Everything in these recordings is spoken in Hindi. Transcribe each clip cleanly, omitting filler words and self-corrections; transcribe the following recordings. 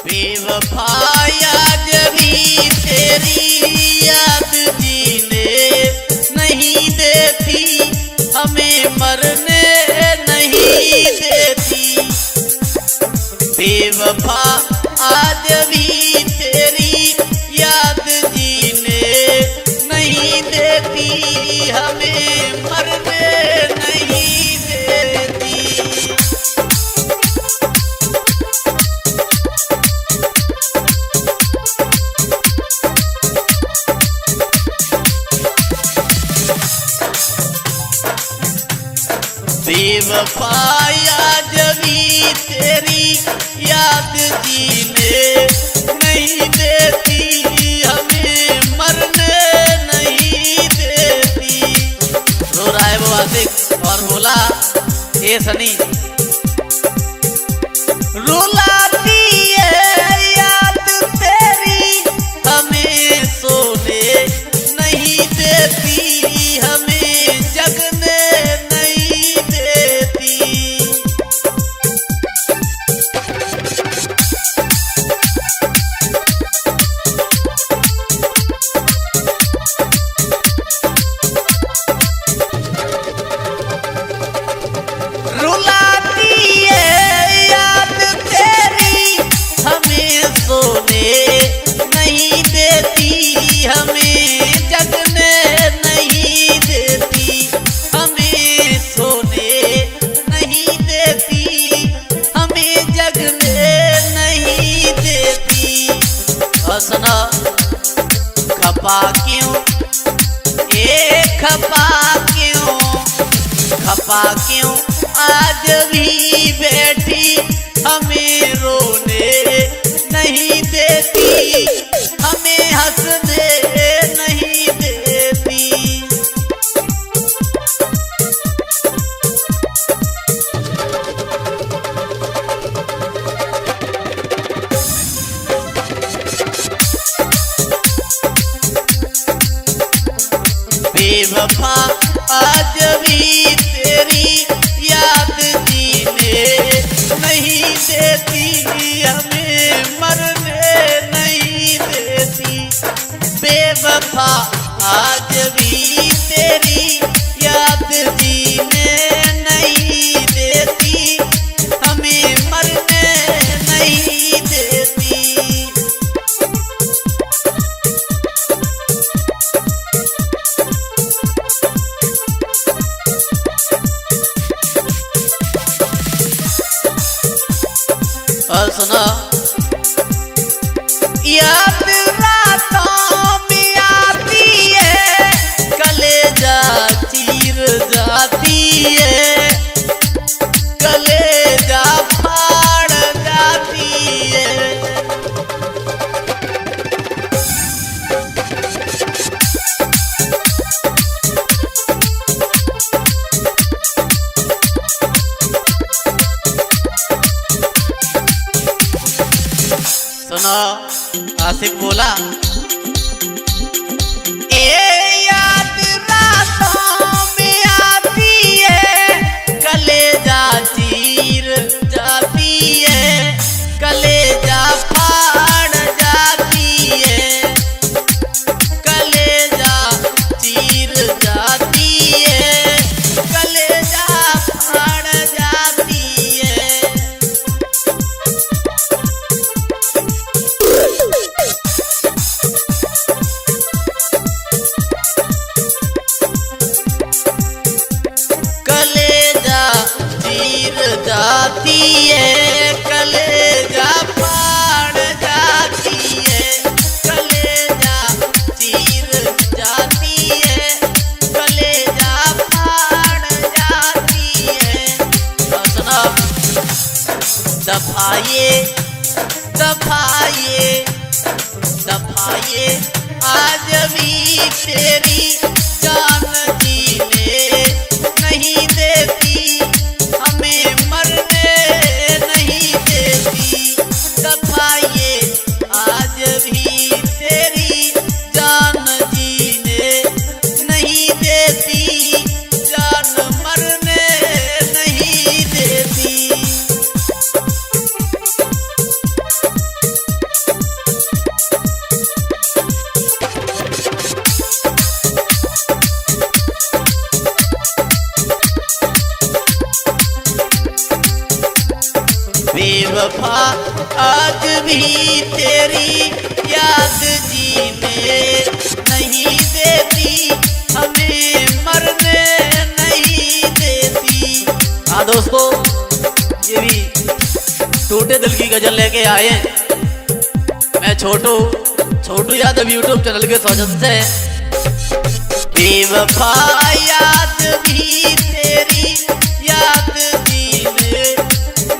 बेवफाई आज भी तेरी याद जीने नहीं देती, हमें मरने नहीं देती। बेवफा आज भी तेरी याद जीने नहीं देती, हमें मरने नहीं देती। बेवफाई आज भी तेरी याद जीने नहीं देती, हमें मरने नहीं देती। रो रहा है वो आशिक और बोला, हे सनी रुलाती है याद तेरी, हमें सोने नहीं देती, हमें जगने नहीं देती। रुलाती है याद तेरी, हमें सोने नहीं देती, हमें जगने नहीं देती, हमें सोने नहीं देती, हमें जगने नहीं देती। और सुनो, खपा क्यों खपा क्यों आज भी बैठी, हमें रोने नहीं देती, हमें हंसने नहीं देती। बेवफा आज भी तेरी याद जीने नहीं देती, हमें मरने नहीं देती। बेवफा आज भी तेरी याद जीने नहीं देती, हमें मरने नहीं देती। और सुनो, याद रातों में आती है, कलेजा चीर जाती है, कलेजा फाड़ जाती है। सुनो, आसिफ बोला, याद रातों में आती है, कलेजा चीर जाती है, कलेजा फाड़ जाती है, कलेजा चीर जाती है, कलेजा फाड़ जाती है। जाती है, कलेजा फाड़ जाती है, कलेजा चीर जाती है, कलेजा फाड़ जाती है। और सुनो, दफाए दफाए दफाए आज भी तेरी जान जीने नहीं देती, हमें मरने नहीं देती। दफाए आज भी तेरी जान जीने नहीं देती, जान मरने नहीं देती। बेवफा आज भी तेरी याद जीने नहीं देती, हमें मरने नहीं देती। हाँ दोस्तों, ये भी टूटे दिल की गजल लेके आए मैं छोटू यादव यूट्यूब चैनल के सौजन्य से। बेवफा याद भी तेरी याद जीने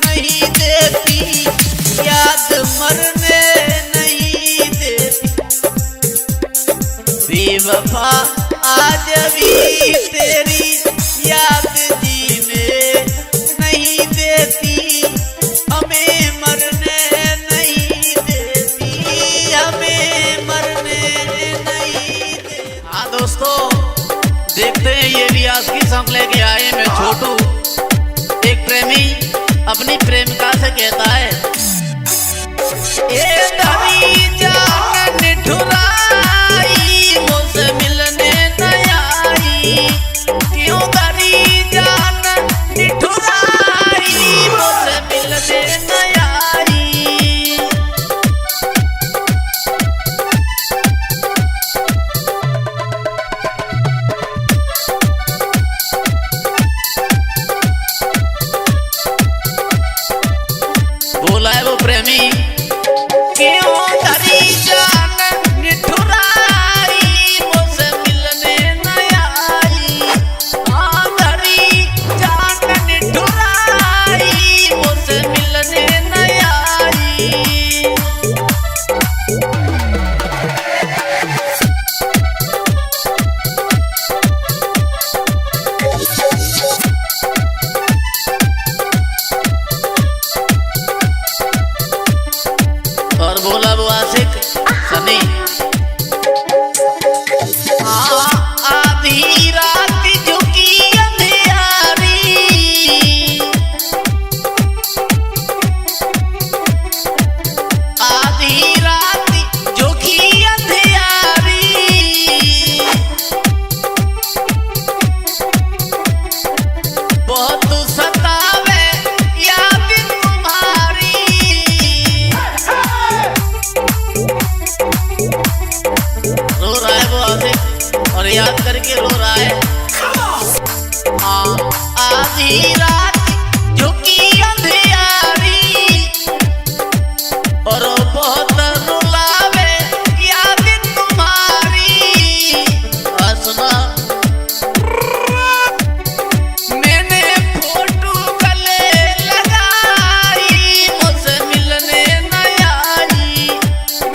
नहीं देती, याद मरने नहीं देती। बेवफा आज भी तेरी याद जीने नहीं देती, हमें मरने नहीं देती, हमें मरने नहीं देती। हाँ दोस्तों, देखते हैं ये भी आज की सॉन्ग लेके आए मैं छोटू। एक प्रेमी अपनी प्रेमिका से कहता है, ए धरी जान निठुराई मुझसे मिलने न आई, क्यों धरी जान निठुराई मुझसे मिलने न आई। बोला है वो प्रेमी, क्यों धरी जान निठुराई मुझसे मिलने न आई, हाँ धरी जान निठुराई मुझसे मिलने न आई। और बोला वो आशिक सनी, आधी रात झुकी अंधियारी, आधी रात झुकी अंधियारी, बहुत सतावे याद तुम्हारी। रो रहा है वो आशिक और याद करके रो रहा है। हाँ, आधी रात झुकी अंधियारी और बहुत रुलावे याद तुम्हारी। सुना, मैंने फोटो गले लगाई मुझसे मिलने न आई,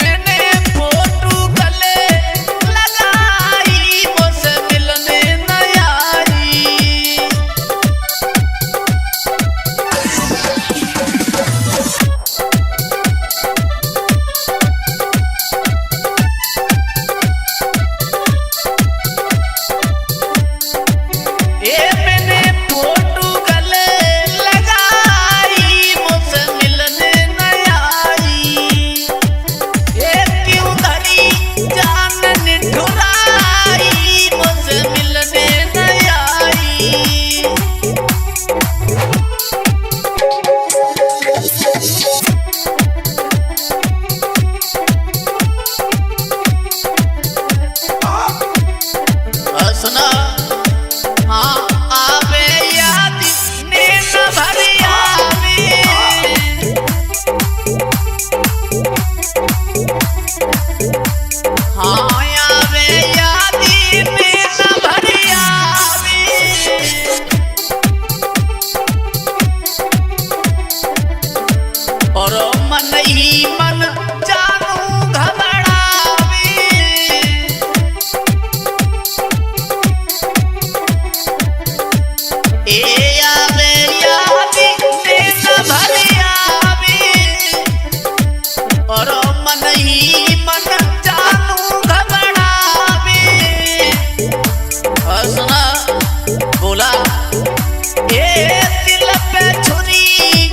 मैंने फोटो गले लगाई मुझसे मिलने न आई। ए मैंने फोटो गले लगाई मुझसे मिलने न आई, ए क्यों धरी जान निठुराई मुझसे मिलने न आई। सुना, हाँ आवे याद नींद भरी आवे, हाँ आवे याद नींद भरी आवे, और मन ही मन जानू घबरावे। ए आवे याद नींद भरी आवे, और मन ही मन जानू घबरावे। और सुना, बोला, ए दिल पे छुरी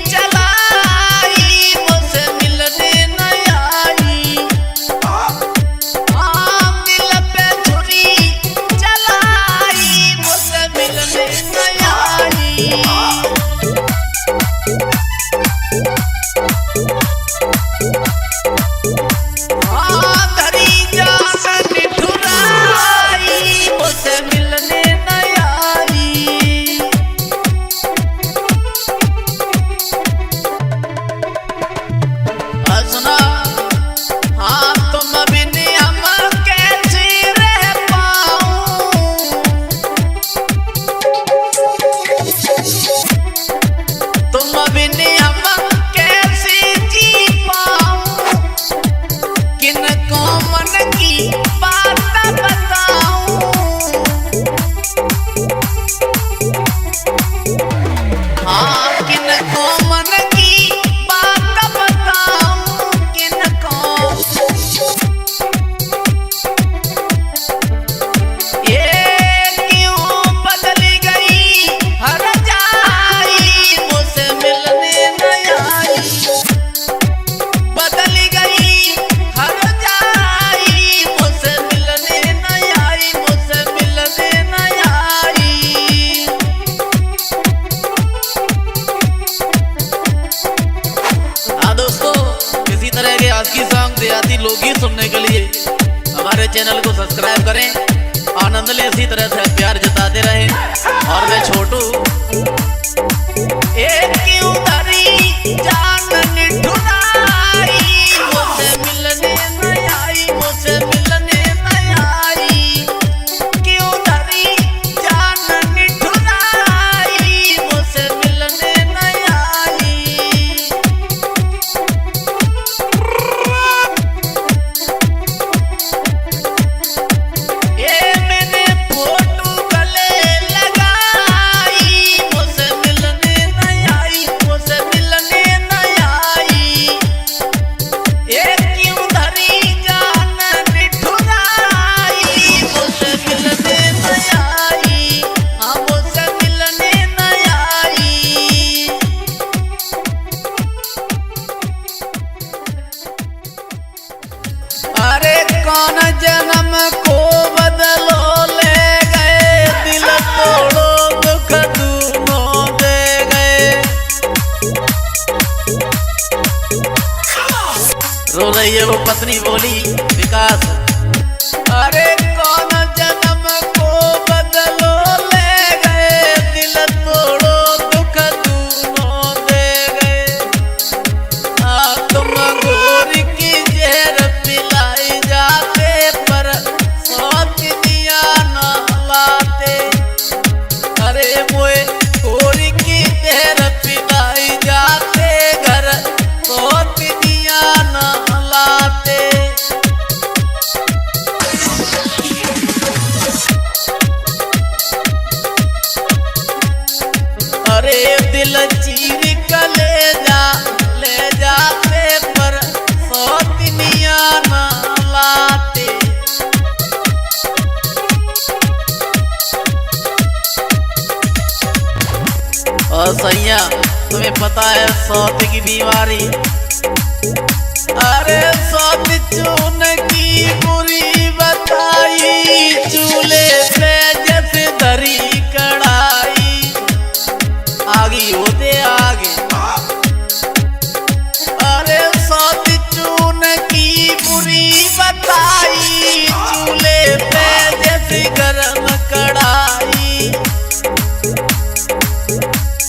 चलाई मुझसे मिलने इसी तरह के आस्की सॉन्ग देहाती लोकगीत सुनने के लिए हमारे चैनल को सब्सक्राइब करें, आनंद ले, इसी तरह से प्यार जताते रहें। और मैं छोटू एक क्यों धरी जान निठुराई, मुझसे मिलने न आई, मुझसे मिलने न आई, क्यों धरी जान निठुराई, मुझसे मिलने न आई। ये मैंने फोटो गले लगाई, मुझसे मिलने न आई, मुझसे मिलने न आई, ये क्यों धरी जान निठुराई, मुझसे मिलने न आई, हाँ मुझसे मिलने न आई। अरे कौन जन्म को बदलो ले गए, दिल तोड़ो दुख दूनों दे गए। रो रही है वो पत्नी बोली विकास, अरे कौन जन्म को बदलो ले गए, दिल तोड़ो दुख दूनों दे गए। तुम घोर की जहर पिलाई जाते, पर सौतनिया न लाते। अरे मोए घोर की जहर पिलाई जाते, घर सौतनिया न लाते। अरे दिल चीर का ले जाते, पर सौतनिया न लाते। और सैया तुम्हें पता है सौत की बीमारी, अरे सौत चून की बुरी बताई, चूल्हे पे जैसे धरी कढ़ाई, आगे होते आगे। अरे सौत चून की बुरी बताई, चूल्हे पे जैसे गरम कढ़ाई,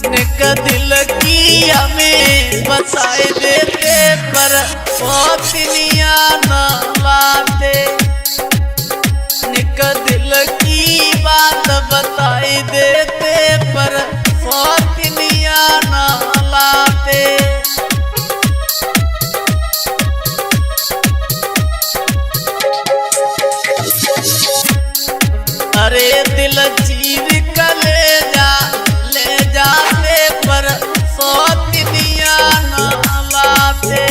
निक दिल की हमें बताए देते, पर सौतनिया न लाते। निक दिल की बात बताई देते, पर सौतनिया न लाते। अरे दिल चीर का ले जाते, पर सौतनिया न लाते।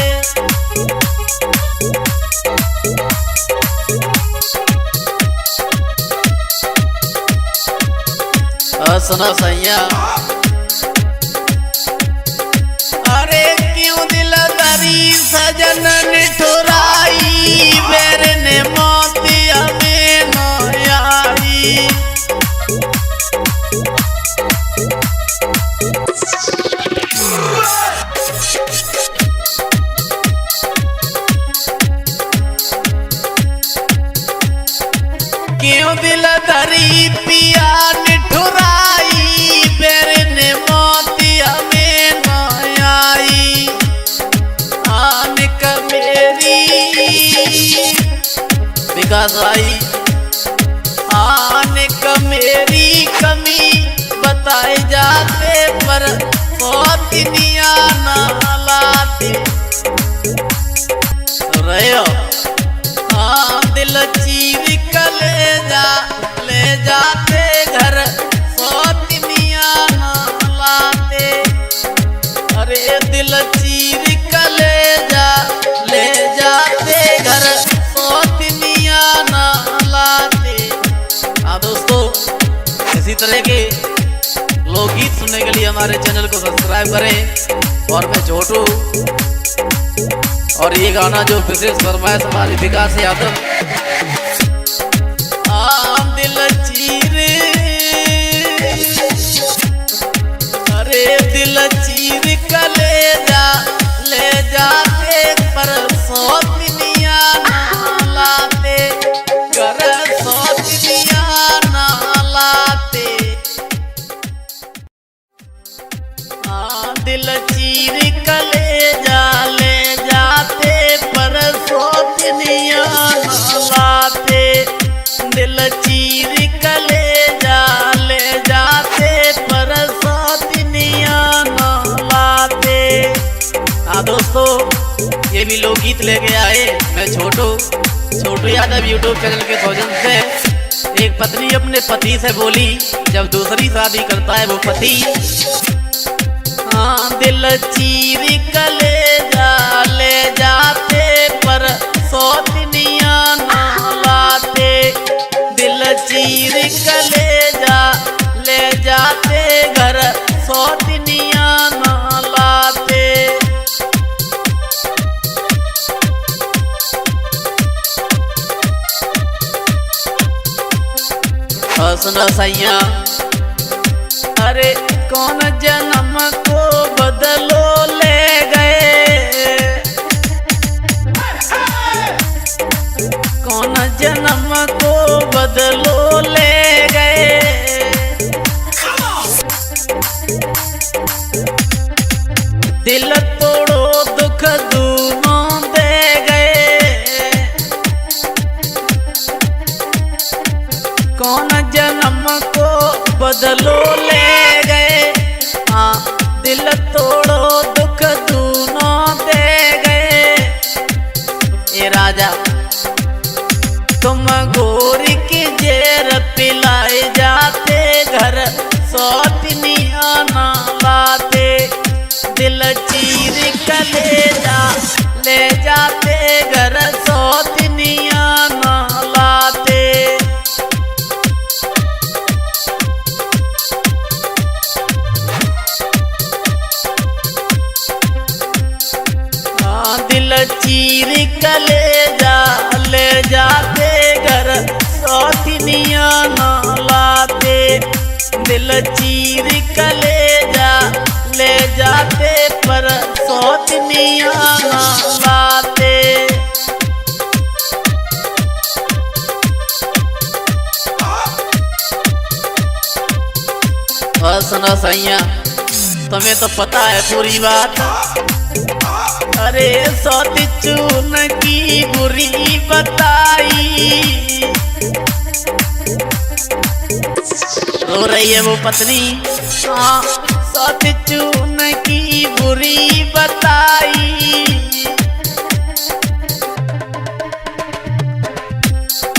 सुनो सैया, अरे क्यों दिल दरी सजन निठुराई, बेर ने मोती हमें न आई। क्यों दिल धरी पिया निठुराई, बेर ने मोती हमें न आई। आनिक मेरी विकास आई, आनिक मेरी कमी बताए जाते, पर सौतनिया न लाते। सुन रहे हो? हाँ दिल चीर का ले जाते, घर सौतनिया न लाते। अरे दिल चीर का ले जाते, घर सौतनिया न लाते। हाँ दोस्तों, इसी तरह के लोकगीत सुनने के लिए हमारे चैनल को सब्सक्राइब करें। और मैं छोटू, और ये गाना जो विशेष फरमाइश हमारी विकास यादव। दिल चीर, अरे दिल चीर का ले जाते, पर फिल्मी लोकगीत लेके आए। मैं छोटू यादव यूट्यूब चैनल के सौजन से। एक पत्नी अपने पति से बोली, जब दूसरी शादी करता है वो पति, हाँ दिल चीर कलेजा ले जाते पर सौतनिया ना लाते। दिल चीर कलेजा ले जाते घर सौतनिया ना लाते। सुनो सैया, अरे कौन जन्म को बदलो ले गए, कौन जन्म को बदलो ले गए। दिल तोड़ो दुख दूनों दे गए, कौन जन्म को बदलो ले गए। हाँ दिल तोड़ो दुख दूनों दे गए। ए राजा तुम गोरी की जेर पिलाए जाते घर सौतनिया ना लाते। दिल चीर कलेजा ले जाते घर सौतनिया ना लाते। दिल चीर कलेजा ले जाते घर सौतनिया ना लाते। दिल चीर कलेजा ले जाते पर सौतनिया ना लाते। और सुनो सैया, तुम्हें तो पता है पूरी बात। अरे सौत चून की बुरी बताई, रो रही है वो पत्नी। हाँ सौत चून की बुरी बताई,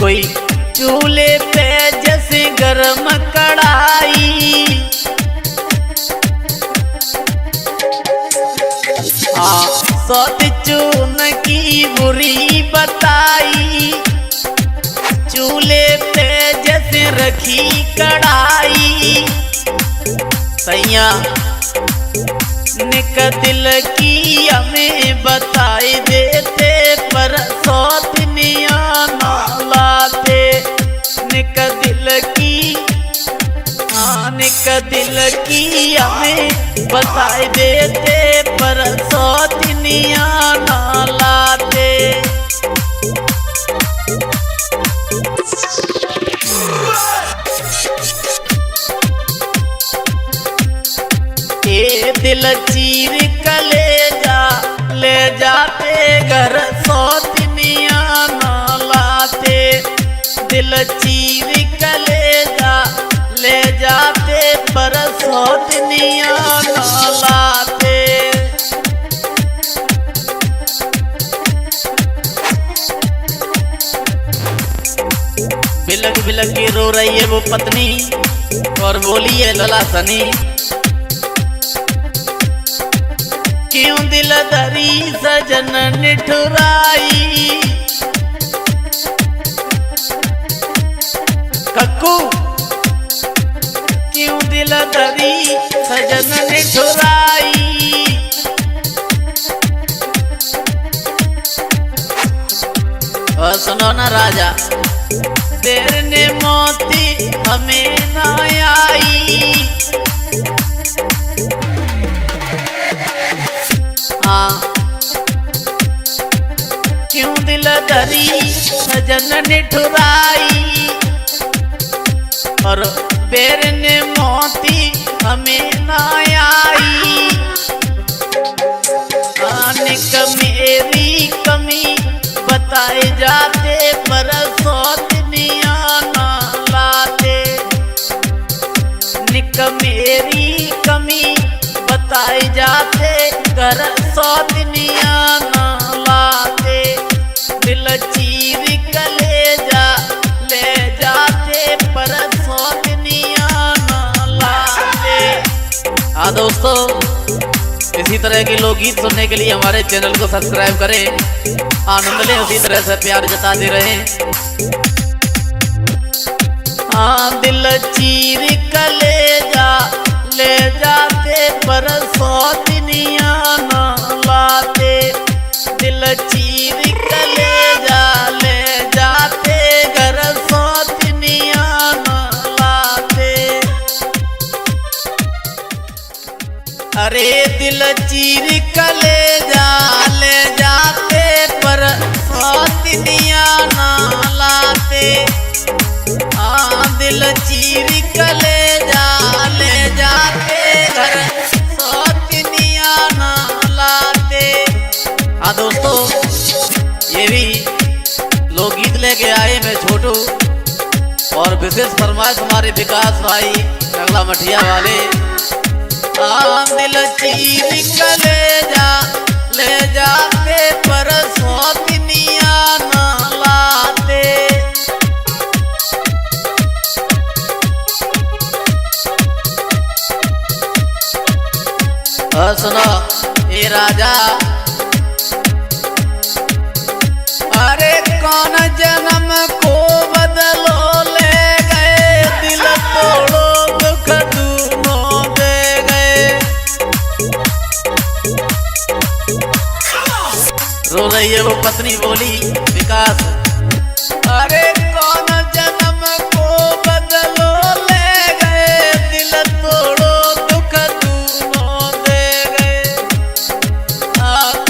कोई चूल्हे पे जैसे गरम कढ़ाई। हाँ सौत चून की बुरी बताई, चूल्हे पे जैसे रखी कढ़ाई। सैया निक दिल की हमें बताई देते पर सौतनिया ना लाते। निक दिल की, हाँ निक दिल की हमें बताई देते पर सौतनिया ना लाते। ये दिल चीर कलेजा ले जाते घर सौतनिया ना लाते। दिल चीर कलेजा ले जाते पर सौतनिया ना लाते। बिलक बिलक के रो रही है वो पत्नी और बोली है लला सनी, क्यों दिल धरी सजन निठुराई। कक्कू क्यों दिल धरी सजन निठुराई। और सुनो ना राजा, देर ने मोती हमें ना आई। हाँ क्यों दिल धरी सजन निठुराई, और बेर ने मोती हमें ना आई। निक मेरी कमी बताए जाते पर सौतनिया ना लाते। निक मेरी कमी बताए जाते कर सौतनिया ना लाते। हाँ दोस्तों, इसी तरह के लोकगीत सुनने के लिए हमारे चैनल को सब्सक्राइब करें, आनंद लें, उसी तरह से प्यार जताते रहें। हाँ दिल चीर का ले जाते पर सौतनिया न लाते, दिल चीर का ले जाते घर सौतनिया न लाते। अरे दिल चीर का ले जाते पर सौतनिया न लाते। हाँ दिल चीर का ले जाते घर सौतनिया न लाते। हाँ दोस्तों, ये भी लोकगीत लेके आए मैं छोटू, और विशेष फरमाइश हमारे विकास भाई नगला मठिया वाले। हाँ दिल चीर का ले जाते पर सौतनिया न लाते। सुनो ए राजा, अरे कौन जन्म को बदलो ले गए, दिल तोड़ो दुख दूनों दे गए। रो रही है वो पत्नी बोली विकास, अरे कौन जन्म को बदलो ले गए, दिल तोड़ो दुख दूनों दे गए।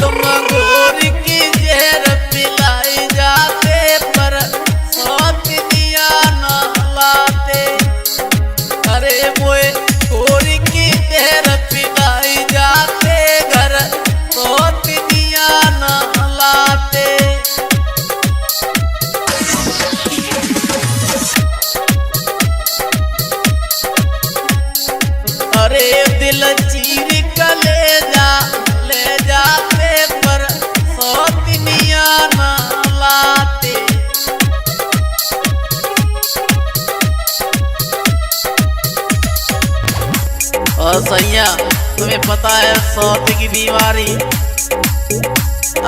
तुम घोर की जहर पिलाई जाते पर सौतनिया न लाते। अरे मोए घोर की जहर पिलाई जाते घर सौतनिया न लाते। अरे दिल चीर का ले जाते पर सौतनिया न लाते। और सैया तुम्हें पता है सौत की बीमारी,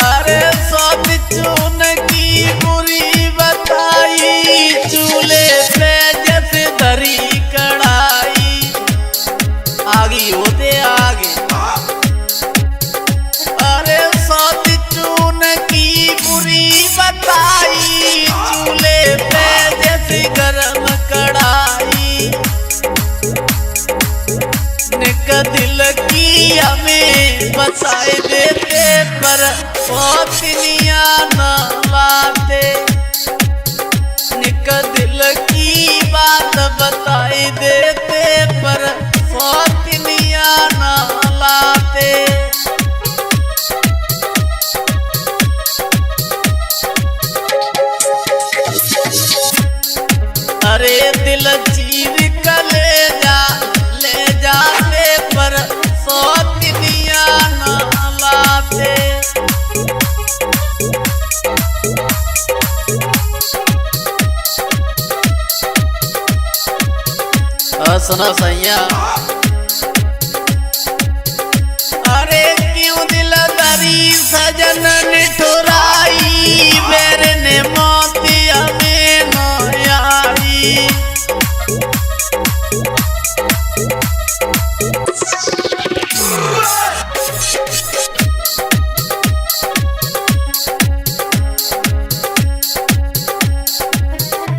अरे सौत चून की बुरी बताई, चूल्हे पे जैसे धरी कढ़ाई, आगे होते आगे। अरे सौत चून की बुरी बताई, चूल्हे पे जैसे गरम कढ़ाई, निक दिल की हमें बचाए देते पर सौतनिया न लाते। निक दिल की बात बताई देते पर सौतनिया न लाते। अरे दिल चीर का ले जाते पर सौतनिया न लाते। सुनो सैया, अरे क्यों दिल दरी सजन निठुराई, मेरे ने मोती हमें न आई।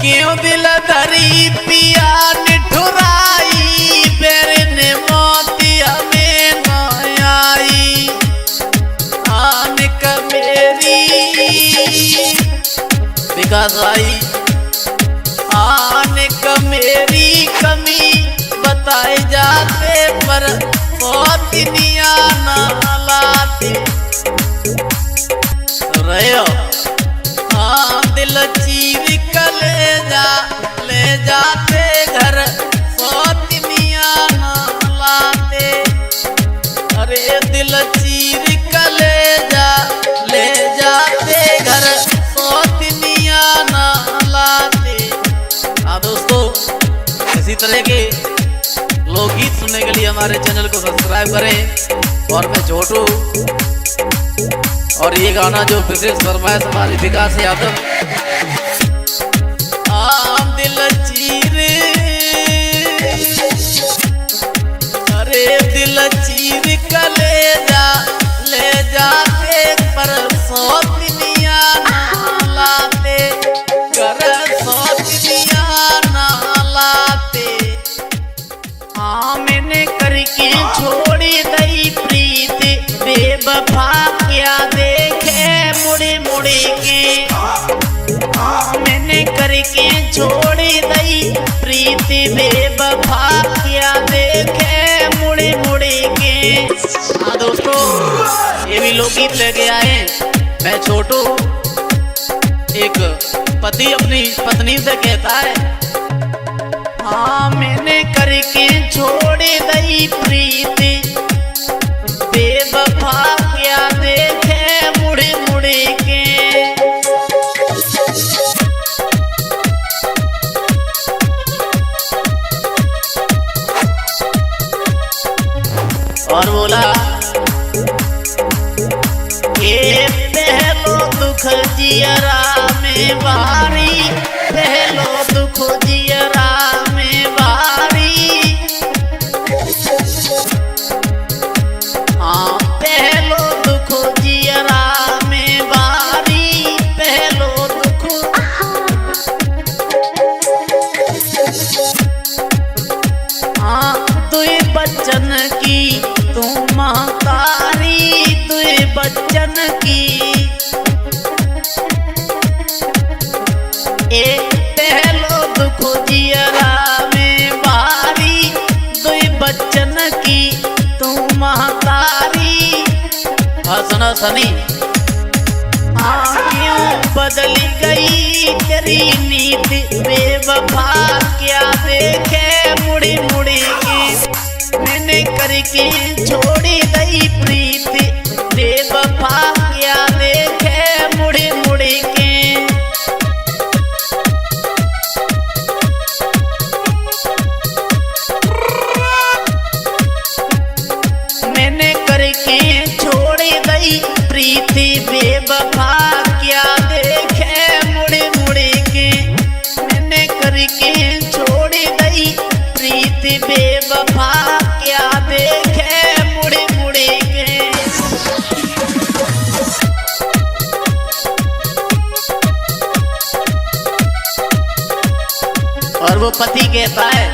क्यों दिल धरी पिया निठुराई, मेरे ने मोती हमें न आई। आनिक मेरी विकास भाई, आनिक मेरी कमी बताए जाते पर सौतनिया न लाते। रहे हो हाँ दिल चीर का ले जाते घर सौतनिया न लाते। अरे दिल चीर का ले जाते घर सौतनिया न लाते। हाँ दोस्तों, इसी तरह के लोकगीत सुनने के लिए हमारे चैनल को सब्सक्राइब करें। और मैं छोटू, और ये गाना जो विशेष फरमाइश हमारे विकास यादव। आम दिल चीर, अरे दिल चीर का ले जा देख पर सौतनिया ना लाते, कर सौतनिया ना लाते। हाँ मैंने करके छोड़ी दई प्रीत बेवफा क्या देखे मुड़े मुड़े के। हाँ मैंने करके छोड़ी दई प्रीत बेवफा क्या देखे मुड़े मुड़े के। हाँ दोस्तों, ये भी लोकगीत लेके आए। मैं छोटू, एक पति अपनी पत्नी से कहता है, हाँ मैंने करके छोड़ी दई प्रीत बेवफा क्या देखे मुड़े मुड़े के। और बोला, ये पहलो दुख जियरा में बारी, पहलो दुख जियरा में बारी। हाँ पहलो दुख जियरा में बारी, पहलो दुख। हाँ दुई बच्चन की तू महतारी, दुई बच्चन की। एक पहलो दुख जियरा में बारी, दुई बच्चन की तू महतारी। हंसना सनी, हाँ क्यों बदली गई तेरी नीति बेवफा क्या देखे मुड़ी मुड़ी की। मैंने करके छोड़ी दई प्रीत बेवफा क्या देखे मुड़ी मुड़ी के। मैंने करके छोड़ी दई प्रीत बेवफा क्या देखे मुड़ी मुड़ी के। मैंने करके छोड़ी दई प्रीत बेवफा क्या देखे मुड़ी मुड़ी के। और वो पति कहता है,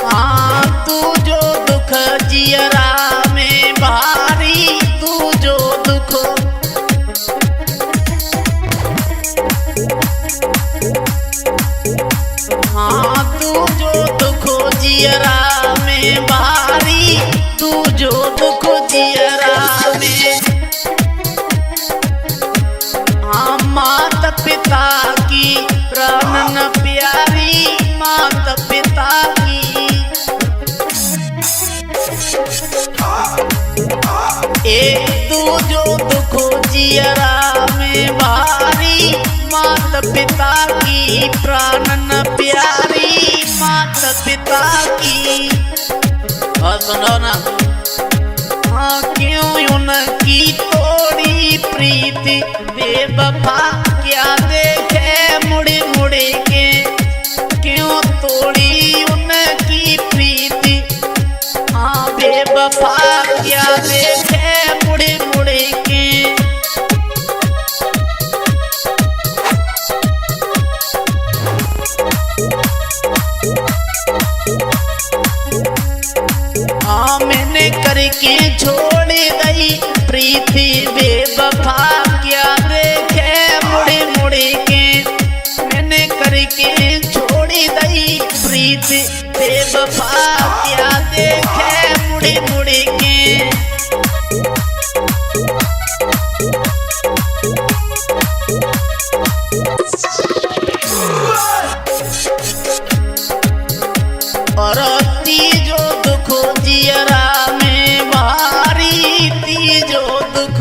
हाँ तू जो दुख जियरा में भारी, तू जो दुख। हाँ तू जो दुख जियरा में भारी, तू जो दुख जियरा में। हाँ माता पिता की प्राणन प्यारी, माता पिता की। एक तू जो दुख जियरा में भारी, माता पिता की प्राणन प्यारी, माता पिता की। और सुनो ना, हाँ क्यों उनकी तोड़ी प्रीति बेवफा क्या देखे मुड़े मुड़े के। क्यों तोड़ी उनकी प्रीति, हाँ बेवफा क्या देखे मुड़े मुड़े के। हाँ मैंने करके छोड़ी दई प्रीति बेवफा क्या देखे मुड़े मुड़े के। मैंने करके छोड़ी दई प्रीति बेवफा क्या देखे मुड़े मुड़े के। और तीजो दुख जियरा में भारी, तीजो दुख।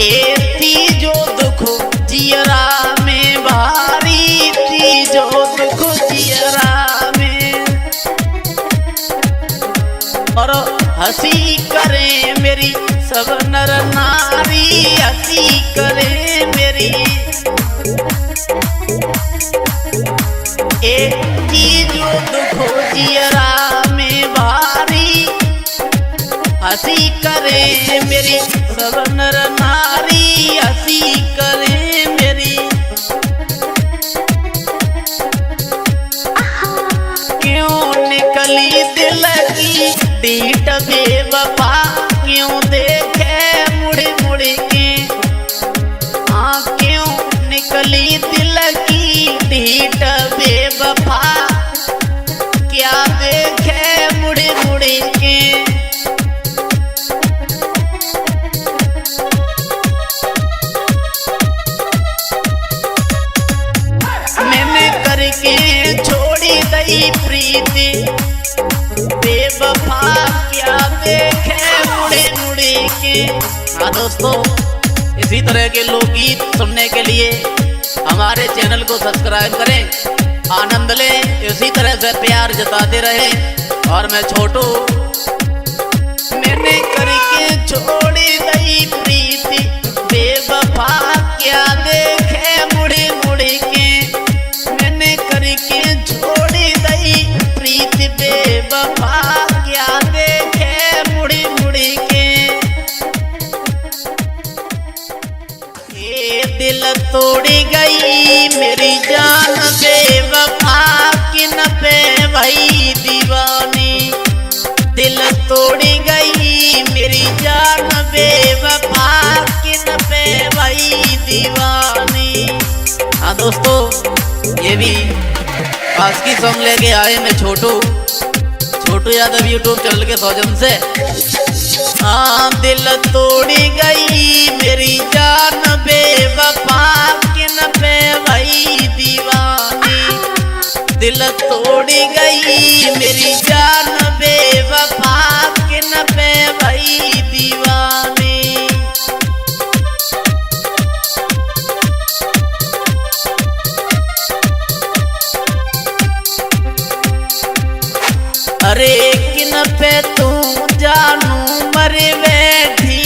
ए तीजो दुख जियरा में भारी, हंसी करे मेरी सब नर नारी, हंसी करे मेरी। एक चीज जो दुखो जियरा में भारी, हंसी करे मेरी सब नर नारी, हंसी करे मेरी। क्यों निकली दिल की डीठ बेवफा, क्यों देखे मुड़ मुड़ के। हाँ क्यों निकली दिल की डीठ बेवफा, क्या देखे मुड़ मुड़ के। मैंने करके छोड़ी दई प्रीति बेवफा, क्या देखे मुड़े मुड़े के। हाँ दोस्तों, इसी तरह के लोकगीत सुनने के लिए हमारे चैनल को सब्सक्राइब करें, आनंद लें, इसी तरह से प्यार जताते रहें। और मैं छोटू, मैंने करके छोड़ी दई प्रीति बेवफा, क्या देखे मुड़े मुड़े के। मैंने करके छोड़ी दई प्रीति बेवफा, क्या देखे मुड़ी मुड़ी के। ये दिल तोड़ी गई मेरी जान बेवफा, किन पे भई दीवानी। दिल तोड़ी गई मेरी जान बेवफा, किन पे भई दीवानी। हाँ दोस्तों, ये भी आस्की सॉन्ग लेके आए मैं छोटू यादव यूट्यूब चैनल के सौजन से। हाँ दिल तोड़ी गई मेरी जान बेवफा, किन पे भई दीवानी। दिल तोड़ी गई मेरी जान बेवफा, किन पे भई दीवानी। अरे किन पे तू जानू मर बैठी,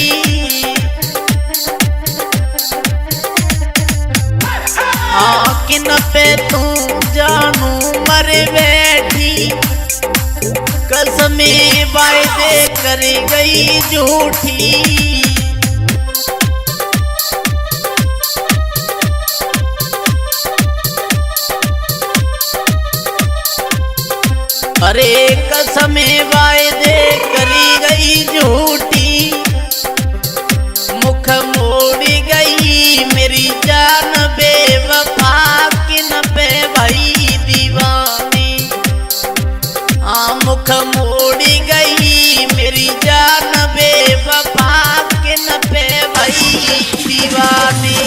हाँ किन पे तू जानू मर बैठी। कसमें वायदे कर गई झूठी, अरे कसमें वायदे करी गई झूठी। मुख मोड़ी गई मेरी जान बेवफा, किन पे भई दीवानी। हाँ मुख मोड़ी गई मेरी जान बेवफा, किन पे भई दीवानी।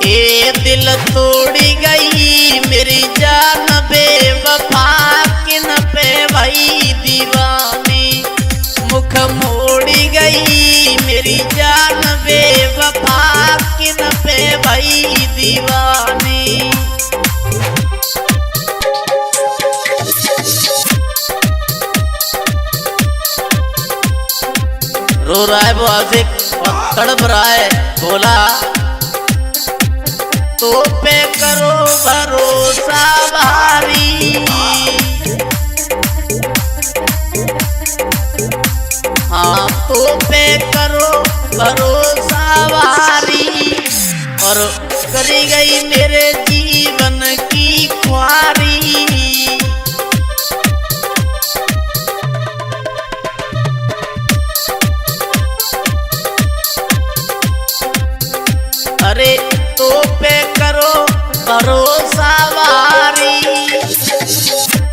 ये दिल तोड़ी गई मेरी जान बेवफा, किन पे भई दीवानी। मुख मोड़ी गई मेरी जान बेवफा, किन पे भई दीवानी। रो रहा है वो आशिक और तड़प रहा है, बोला तो पे करो भरोसा भारी। हाँ तो पे करो भरोसा भारी, और करी गई मेरे जीवन की ख्वारी। अरे तो पे करो भरोसा वारी,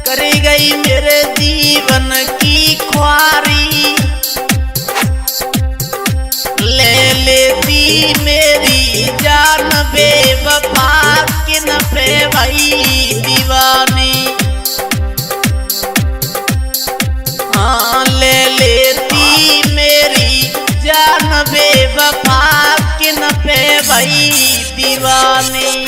करी गई मेरे जीवन की ख्वारी। ले लेती मेरी जान बेवफा, किन पे भई दीवानी। हाँ ले लेती मेरी जान बेवफा, किन पे भई दीवानी।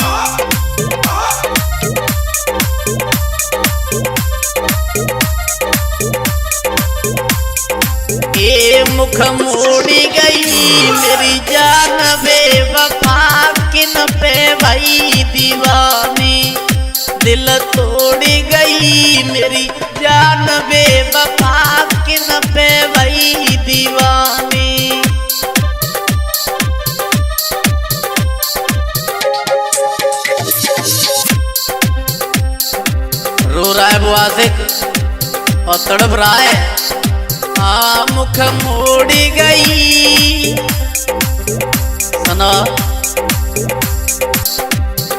ये मुख मोड़ी गई मेरी जान बेवफा, किन पे भई दीवानी। दिल तोड़ी गई मेरी जान बेवफा, किन पे भई दीवानी। रो रहा है वो आशिक और तड़प रहा है। हाँ मुख मोड़ी गई, सुनो।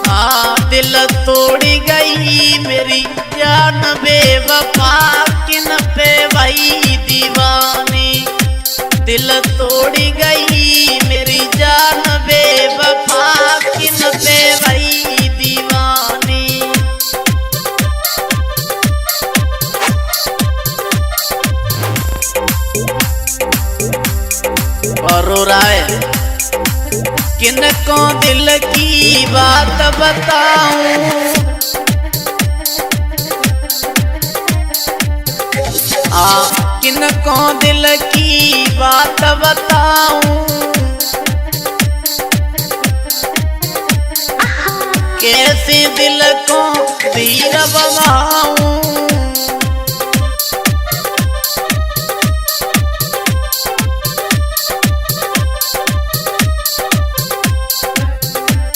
हाँ दिल तोड़ी गई मेरी जान बेवफा, किन पे भई दीवानी। दिल तोड़ी गई मेरी जान बेवफा, किन पे भई दीवानी। और रो रहा है, किन को दिल की बात बताऊं। किन को दिल की बात बताऊं। कैसे दिल को धीर बनाऊं।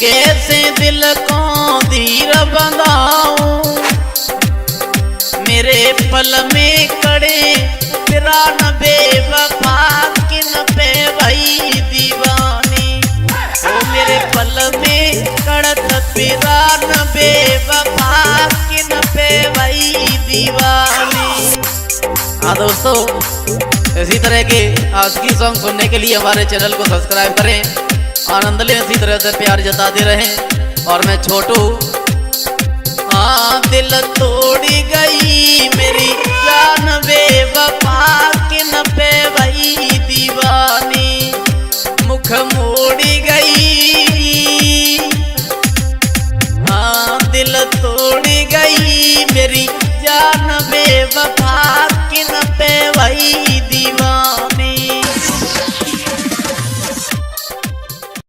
कैसे दिल को धीर बनाऊं। मेरे पल में कड़े पिरान बेवफा, किन पे भई दीवानी। ओ मेरे पल में कड़त पिरान बेवफा, किन पे भई दीवानी। हाँ दोस्तों, इसी तरह के आशिकी सॉन्ग सुनने के लिए हमारे चैनल को सब्सक्राइब करें, आनंद लें, इसी तरह से प्यार जताते रहें। और मैं छोटू। हाँ दिल तोड़ी गई मेरी जान बेवफा, किन पे भई दीवानी। मुख